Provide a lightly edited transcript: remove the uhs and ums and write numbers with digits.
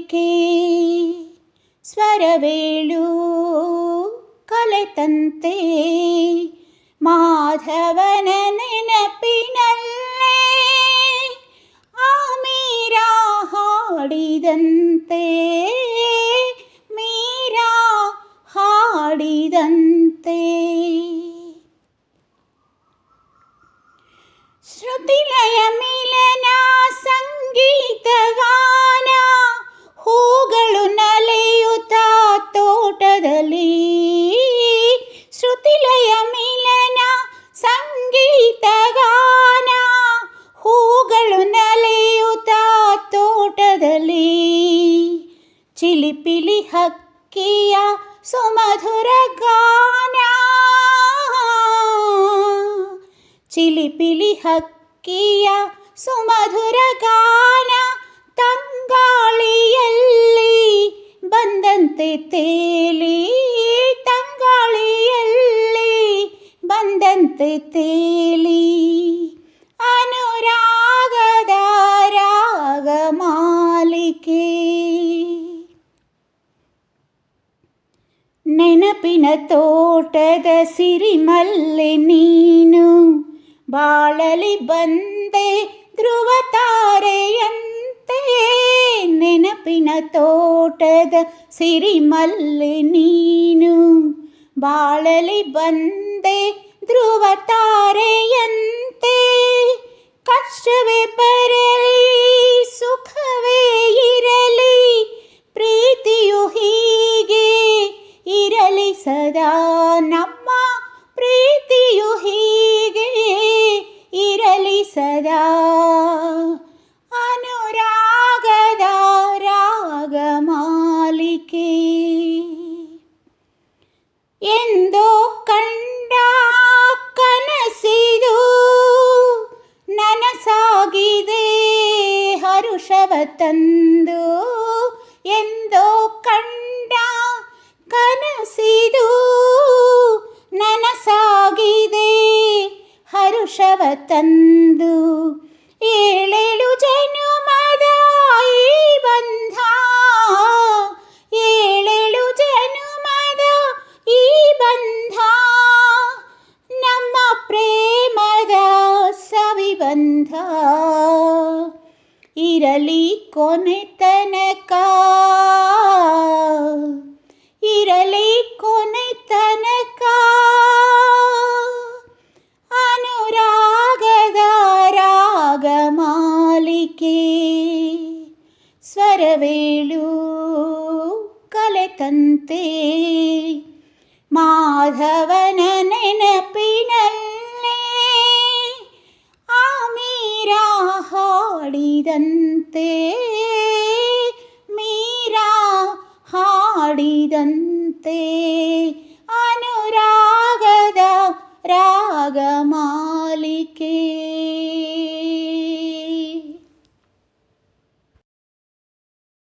ಮಾಲಿಕೆ ಸ್ವರವೇಳು ಕಲೆತಂತೆ ಮಾಧವನ ನೆನಪಿನಲ್ಲೇ ಆ ಮೀರಾ ಹಾಡಿದಂತೆ ಮೀರಾ ಹಾಡಿದಂತೆ. ಶ್ರುತಿಲಯ ಮಿಲನ ಸಂಗೀತ ಗಾನ ಹೂಗಳು ನಲಿಯುತ್ತ ತೋಟದಲ್ಲಿ. ಶ್ರುತಿಲಯ ಮಿಲನ ಸಂಗೀತ ಗಾನ ಹೂಗಳು ನಲಿಯುತ್ತ ತೋಟದಲ್ಲಿ. ಚಿಲಿಪಿಲಿ ಹಕ್ಕಿಯ ಸುಮಧುರ ಗಾನ ಚಿಲಿಪಿಲಿ ಹಕ್ಕಿಯ ಸುಮಧುರ ಗಾನ ತಂಗಾಳಿಯಲ್ಲಿ ಬಂದಂತೆ ತೇಲಿ ತಂಗಾಳಿಯಲ್ಲಿ ಬಂದಂತೆ ತೇಲಿ. ಅನುರಾಗದ ರಾಗ ಮಾಲಿಕೆ ನೆನಪಿನ ತೋಟದ ಸಿರಿಮಲ್ಲೆ ನೀನು ಬಾಳಲಿ ಬಂದೆ ಧ್ರುವ ತಾರೆಯಂತೆ. ನೆನಪಿನ ತೋಟದ ಸಿರಿಮಲ್ಲೆ ನೀನು ಬಾಳಲಿ ಬಂದೆ ಧ್ರುವ ತಾರೆಯಂತೆ. ಕಷ್ಟವೇ ಬರಲಿ ಸುಖವೇ ಇರಲಿ ಪ್ರೀತಿಯು ಹೀಗೆ ಇರಲಿ ಸದಾ. ನಮ್ಮ ಪ್ರೀತಿಯು ಹೀಗೆ ಇರಲಿ ಸದಾ. ಅನುರಾಗದ ರಾಗ ಮಾಲಿಕೆ ಎಂದೋ ಕಂಡ ಕನಸಿದು ನನಸಾಗಿದೆ ಹರುಷವ ತಂದು. ಎಂದೋ ಕಂಡ ಕನಸಿದು ನನಸಾಗಿದೆ ಹರುಷವ ತಂದು. ಏಳೇಳು ಜನುಮದ ಈ ಬಂಧ ಏಳೇಳು ಜನುಮದ ಈ ಬಂಧ ನಮ್ಮ ಪ್ರೇಮದ ಸವಿಬಂಧ ಇರಲಿ ಕೊನೆ ತನಕ ಇರಲಿ ಕೊನೆ ತನಕ. ಅನುರಾಗದ ರಾಗ ಮಾಲಿಕೆ ಸ್ವರವೇಳು ಕಲೆತಂತೆ ಮಾಧವನ ನೆನಪಿನಲ್ಲೇ ಆ ಮೀರಾ ಹಾಡಿದಂತೆ.